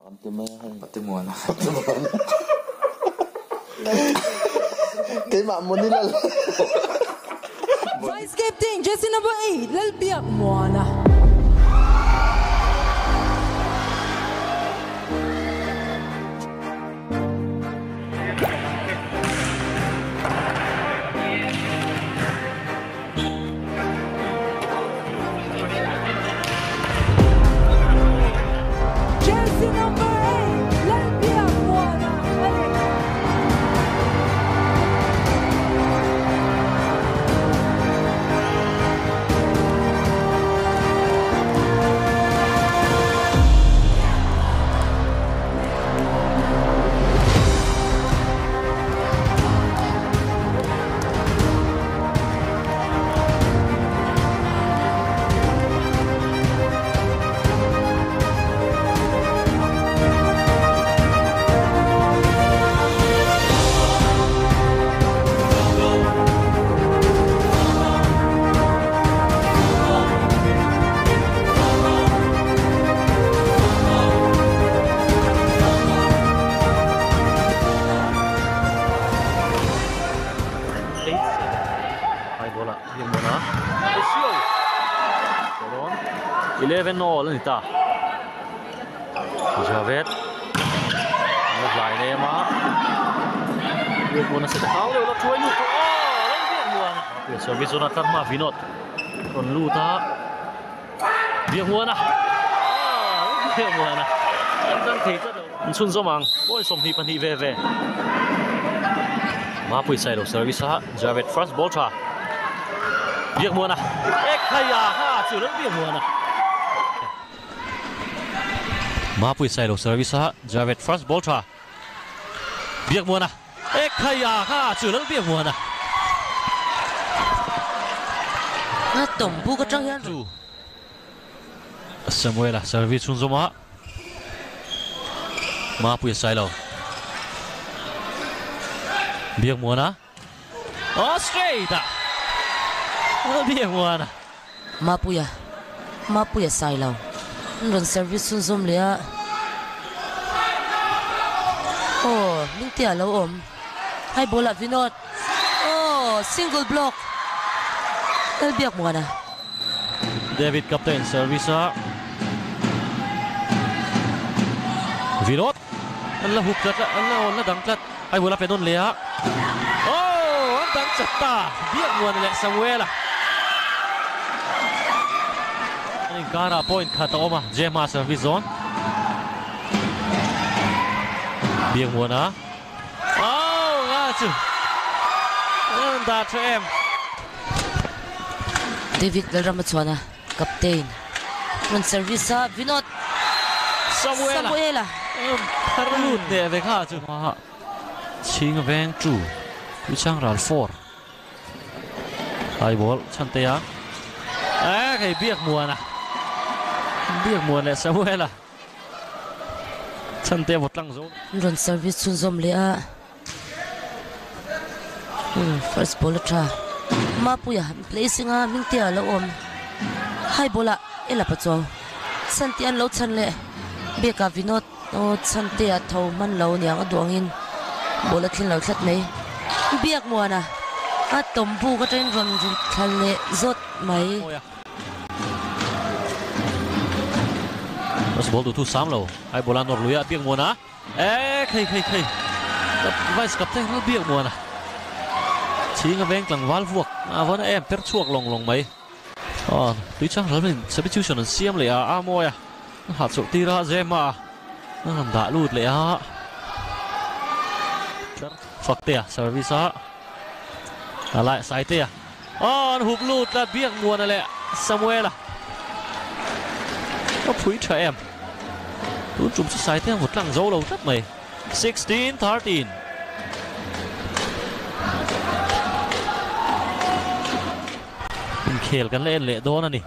Patimuan. Kay Mamo nila. Vice Captain, jersey number 8, Lalbiak Moana. Jersey number 8, Lalbiak Moana. Yang mana? Osio. Tolong. 11-0 ni ta. Javed. Một lại này mà. Yang mana sẽ tahu dia lah cuai lu. Oh, lagi yang mana? Ya, service Jonathan ma Vinod. Kon lu ta. Yang mana? Yang mana? Đang thấy cái đầu. Xuân số mang. Ôi, som hi pan hi ve ve. Ma pui sai đâu service ha. Javed first ball try. Việc mua nè, Ekaya ha, chịu rất việc mua nè. Mapui sai đầu service ha, Javed first ball try. Việc mua nè, Ekaya ha, chịu rất việc mua nè. Na tổng bu có trang chủ. Samuel service xuống zoom ha. Mapui sai đầu. Việc mua nè. Straight à. Biar mana? Mapuya sai lau. Run service sun zoom lea. Oh, mintia lau om. Hai bola Vinod. Oh, single block. Biar mana? David captain service ha. Vinod. Allah hook kat, Allah dang kat. Hai bola penon lea. Oh, dang cetta. Biar mana lek Samuel lah. Gara point kata oma Jema service zone. Biang Muana. Oh, ngaju. Anda em. David Ramatwana, kapten. Run service ha Vinod. Samuela. Perlu deh mereka tu. Ching Veng Chu. Bichang Ral 4. High ball cantik ya. Kayak biang Muana. Biar muan Samuel lah. Cantik buat langsung. Run service sun zom lea. First ball try. Mapuya placing a mintia lo om. Hai bola ela pacho. Santian lo chan le. Beka Vinod o chantia thau man lo niang aduangin. Bola thin lo thlat nei. Biak muana. A tombu ka train run thal le zot mai. Mas ball tu sam lo. Hai bola nor luya biang muana. Khay. Vice captain nó biang muana. Chỉ nga veng tlang wal vuak. Vẫn em per chuak long mai. Tuy chăng rồi mình substitution siam le a moya. Hạt sụt tira Zema. Nó làm đã lụt le a. Phật tia service ha. Lại sai tia. Hụp lụt là biang muana le Samuel. Nó phủi cho em. Tú chúng sẽ sai theo một lăng dấu đầu rất mày. 16-13. Mình khềuกันเล่นlệ đó nè.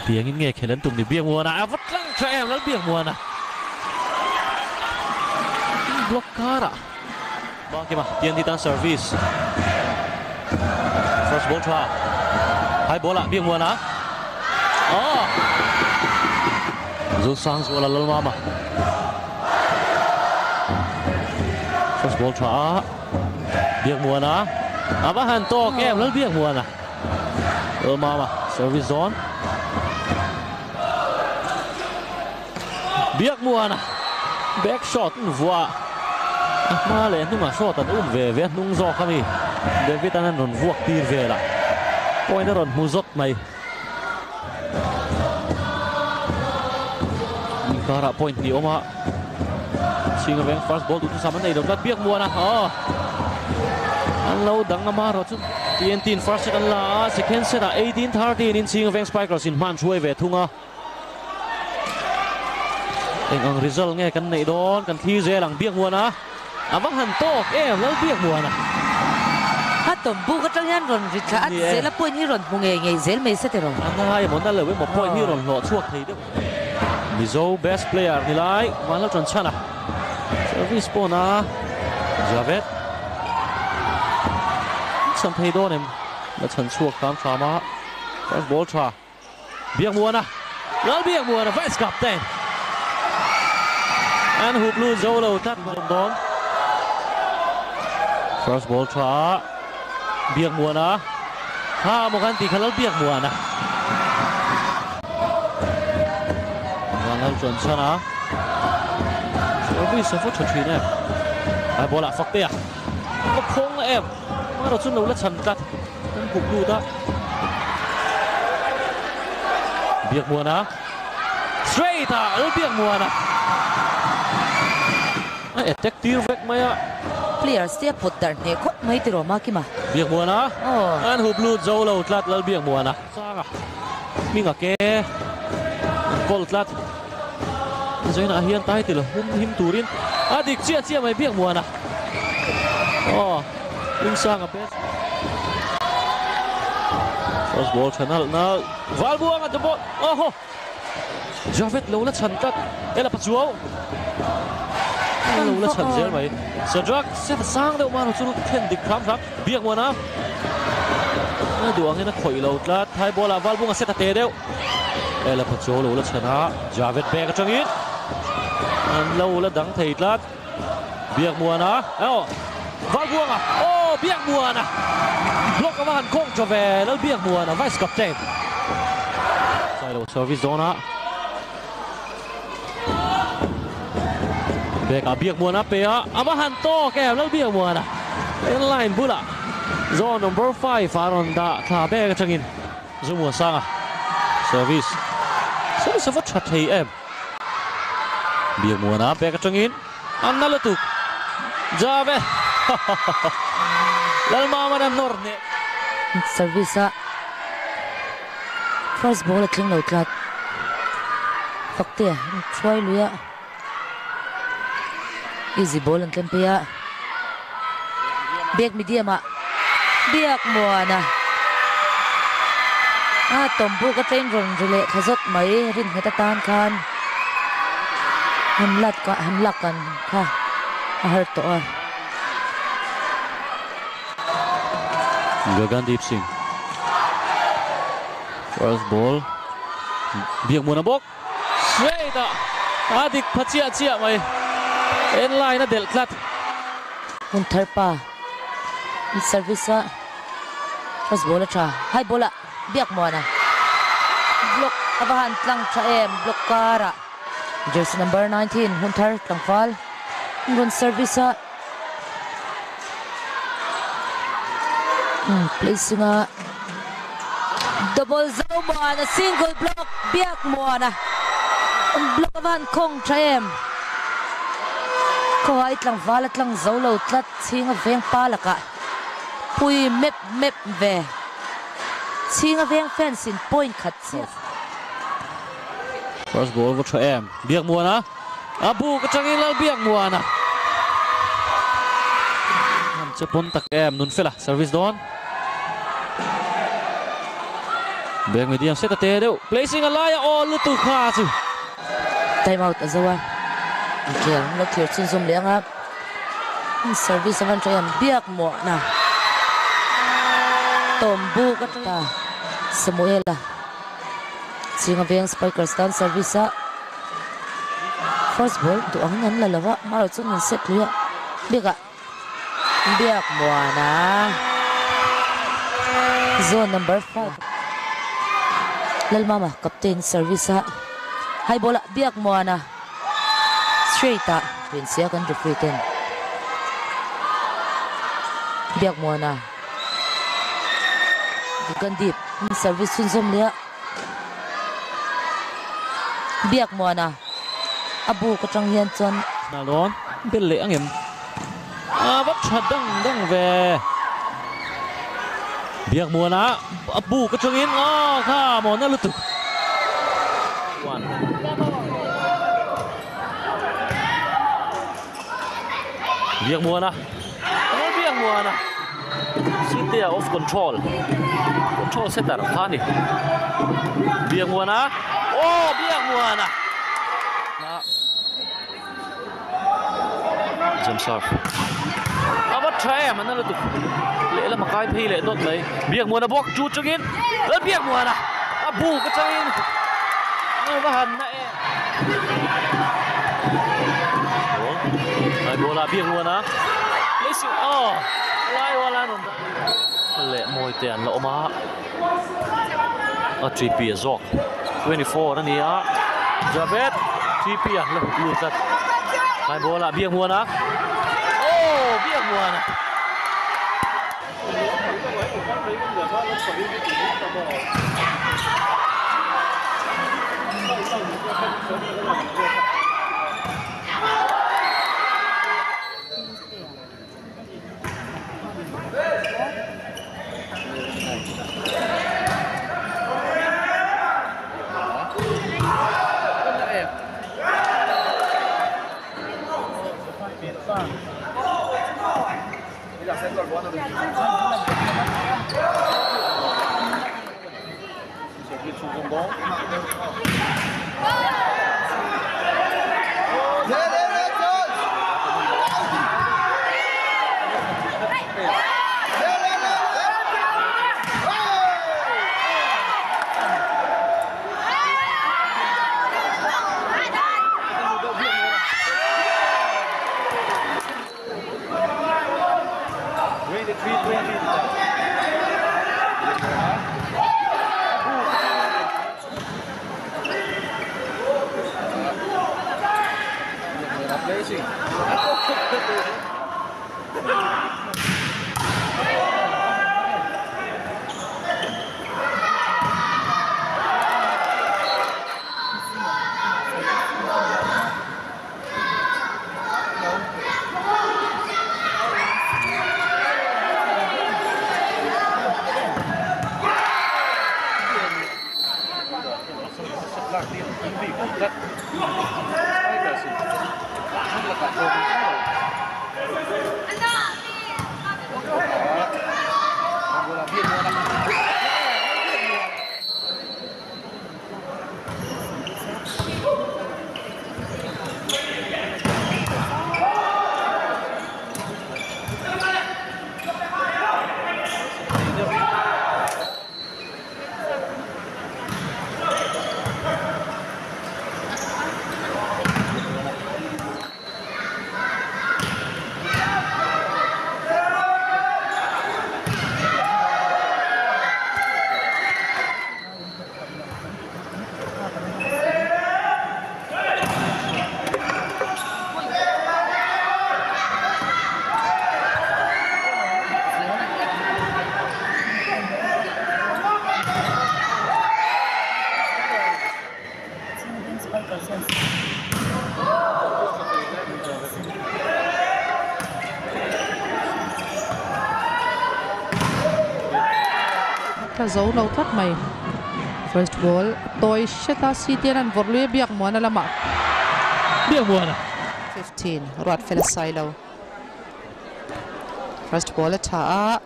Tiếng nghe khều lên tụm để biếng mùa nè. Vắt lăng cho em nó biếng mùa nè. Blockada. Bang kìa mà. Tiền thì tăng service. First ball try. Hai ball lại biếng mùa nè. Zul sang zola lal mama. First ball try. Biak muana. Abahan to kem lal biak muana. Lal mama. Service zone. Biak muana. Back shot vua. Ma le nunga shot at ve nung zo kami. David anan ron vuak tir ve la. Point ron muzot mai. Kara point ni oma. Singa veng first ball tu sama nei dong kat biak muana. Oh. An lo dang ama ro chu. TNT first set an la second set 18-13 in Singa veng Spikers in man chui ve thunga. Ang result nghe kan nei don kan thi je lang biak muana. Awang han tok em lal biak muana. Hatom bu ka tang yan ron ritha at zela point hi ron munge zel mai se te ron. Anai mon da le we mo point hi ron lo chuak thei de. Mizo best player ni lai manlo chon chana. Service pona Javed. Sam thei don em la chan chuak kam thama. First ball try. Biak muana. Lal biak muana vice captain. And who blew Zolo tắt don. First ball try. Biak muana. Ha mo kan ti khalal biak muana. Wangal chon chana. Service sa phút chhin em. Ai bola phak te. Ko khong em. Ma ro chun lo la chan tat. Kan ku blu ta. Biak muana. Straight a biak muana. Attack tir vek maya. Players dia putar ne khot mai tiro ma ki ma. Biak muana. Oh. An hu blue zolo tlat lal biak muana. Sanga. Minga ke. Kol tlat. Joina hian tai til him turin. Adik chia mai biak muana. Oh. Ling sanga pes. First ball channel na. Valbuang at the ball. Oh. Javed lo la chantat. Ela pachuao. Lo la chan zel mai. Sadrak set sang deuh man chu khen dik kham thak biak muana. Na duang hena khoi lo tlat thai bola Valbuang set te deuh. Ela pachuao lo la chana. Javed bek atangin. An lo la dang thei tlat. Biak muana. Oh. Valbuang à. Oh, biak muana. Block ka han kong cho ve lal biak muana vice captain. Sai lo service zone. Bek biak muana pe a amahan to kem lal biak muana. In line bula. Zone number 5 aron da tha bek atangin. Zumu sanga. Service. Service of chat thei em. Biak muana bek atangin. Annalatuk. Jabe. Lal mama na norne. Service a first ball tling lo tlat. Fakte try luya. Easy ball ang Kempia. Biak medium a. Biak muana. Tombu ka train ron rile khazot mai rin heta tan khan. Hamlat kan kha. Ahar to a. Gagandeep Singh. First ball. Biak muana bok. Straight a. Adik chia mai. En line na del klat. Hunter pa. Service a. First ball tra. High bola. Biak muana. Block abahan tlang tra em. Block kara. Jersey number 19. Hunter tlang fal. Ngun service a. Placing a double zone muana. Single block. Biak muana. Block abahan kong tra em. Ko ai tlang valat lang zolo tlat singa veng palaka. Pui mep ve. Singa veng fence in point khat siat. First ball va tra em. Biak muana. Abu ka changin lal biak muana. Nam chepon tak em nun fela service don. Biak medium set te deu. Placing a laya all lutu kha chu. Time out azawa. Kiel no clear chin zum liang up. Service avan tram biak muana. Tombu ka ta. Samuela. Singa veng Spikers down service a. first ball tu ang nan la lawa maro chun an set luya beka biak muana zone number 5 lalmama captain service ha high bola biak muana straight a Vincia kan referee ten biak muana kan deep service sun som lia biak muana abu ka tang hian chon nalon bel le angem bắt chặt đăng về biak muana abu ka changin kha mona lutu one biak muana Cynthia off control setter khani biak muana biak muana jump serve bắt trẻ mà nó là tụt lẽ là một cái phi lẽ tốt lấy biak muana bóc chút cho in rất biak muana bù cái chân nó va hẳn nè này bola biak muana lấy sự lai wala non lẽ môi tiền lỗ má GP zok 24 นั่นนี่Javed GP lùi giật hai bola biak muana biak muana ta giấu lâu thoát mày first ball tôi sẽ ta si tiền ăn vọt lưỡi biak muana lama biak muana 15 ruat fela silo first ball tha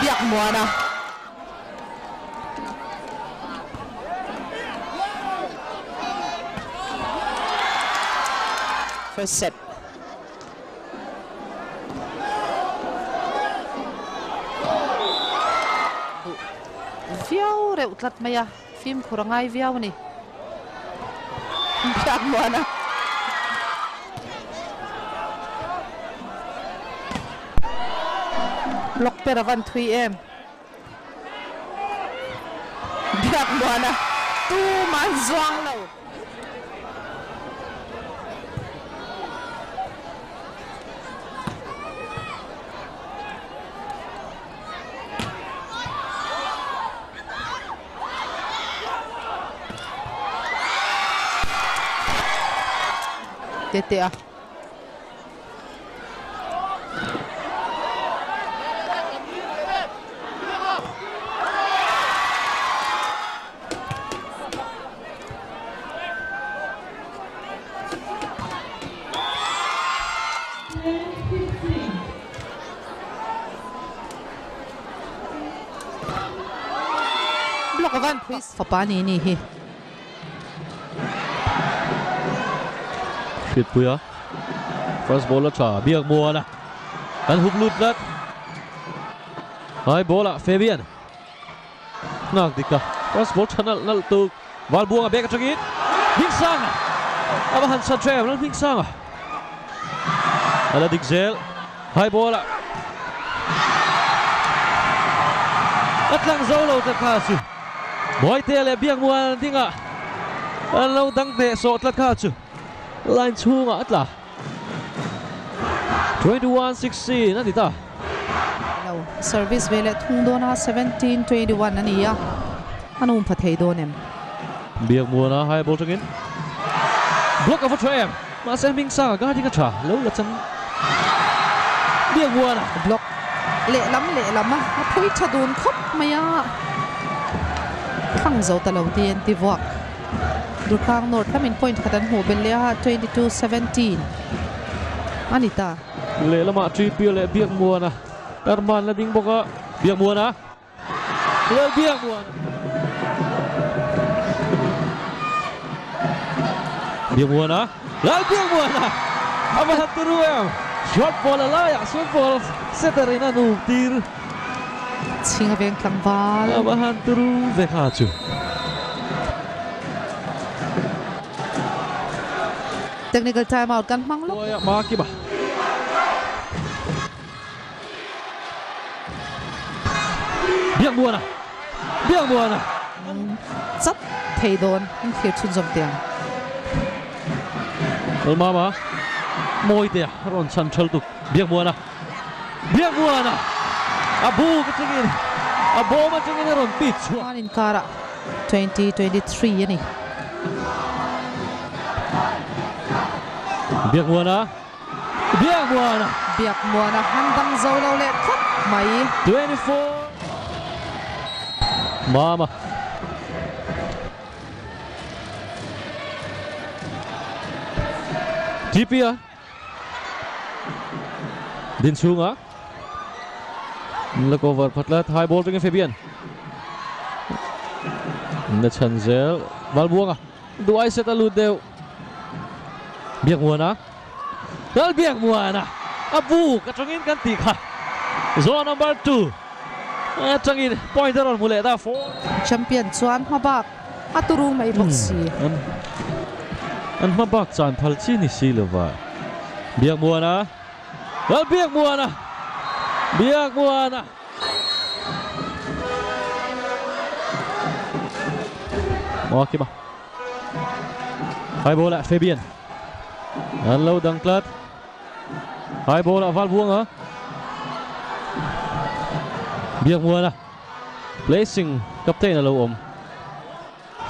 biak muana first set viau reuh tlat maya phim khurangai viau ni biak muana block peravan 3M biak muana tu man zuang lo Tete block van please Fapani ni hi Fit puya first ball cha biak mua na kan hub lut lat hai bola Fabian nak dikka first ball chanal nal tu wal buang bek atangin hing sang aba han sa trem lan hing sang ala dikzel hai bola atlang zolo ta khasu boy tele biak mua dinga an lo dang te so tlat khasu line chung atla 21-16 นั่นดิตา service vele thung dona 17-21 ani ya anum phathei donem biak mua na hai ball tangin block of a tram ma se ming sa ga dinga tha lo la chan biak mua na block le lam a phui thadun khop maya khang zo ta lo tien ti wak Durkang North coming point khatan hu belia 22-17 Anita le lama tri pia le biak mua na Arman la ding boka biak mua na le biak mua na biak mua na aba haturu em shot ball la ya shot ball seterina nu tir chinga veng tlangwal aba haturu ve kha chu technical timeout kan mang lo ya ma ki ba biak mua na sat thei don khir chun zom tiang mama moi te ron chan chal tu biak mua na abu ka chingin abo ma chingin ron pit chu in kara 20-23 ani biak mua na handang zo lo le khop mai 24 mama Tipia din sunga la cover phatlat high ball teng Fabian na chanzel bal buanga duai set alu deu biak mua na abu katangin kan ti kha zone number 2 atangin pointer on mule da 4 champion chuan mabak aturu mai boxi an mabak chan phal chi ni silova biak mua na okay ba hai bola Fabian an lo dang klat hai bola val buanga biak mua na placing captain alo om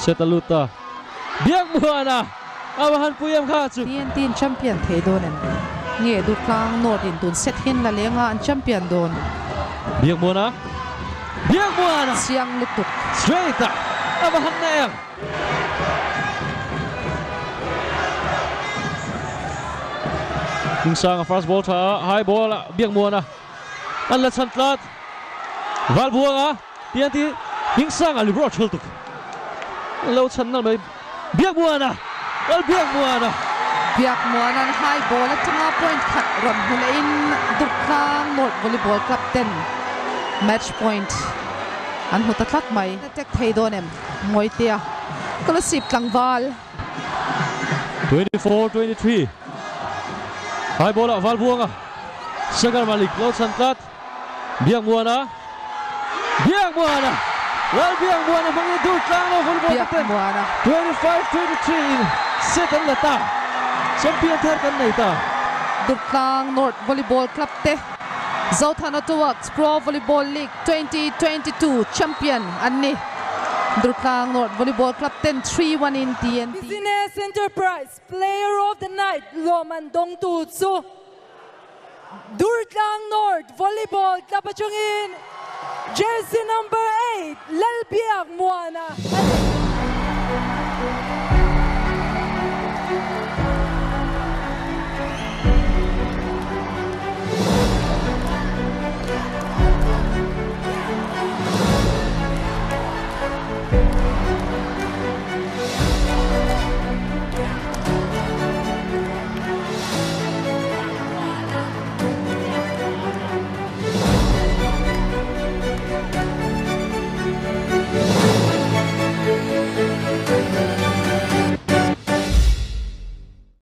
setaluta biak mua na awahan puyam kha chu tin champion thei donen nge du klang North in tun set hin la lenga an champion don biak mua na siang lutuk straight awahan na yang King sang first ball tha high ball biak mua na an la chan tlat val buanga tianti King sang ali bro chul tuk lo chan na mai biak mua na high ball at tanga point khat ron hula in Durkang North volleyball captain match point an huta thlat mai tek thei donem moitia kala sip tlangwal 24-23 hai bola val buanga Sagar Malik Laut Santat biang buana Wal biang buana mangi dur tlang lo volleyball Biak kapten Buana 25-23 set an lata champion thar kan nei ta Durklang North Volleyball Club te Zauthana Towards Pro Volleyball League 2022 champion Anni Durklang North Volleyball Club 10-3-1 in TNT Business Enterprise Player of the Night Loman Dongtu Tsu Durklang North Volleyball Club Pachungin jersey number 8 Lalbiak Muana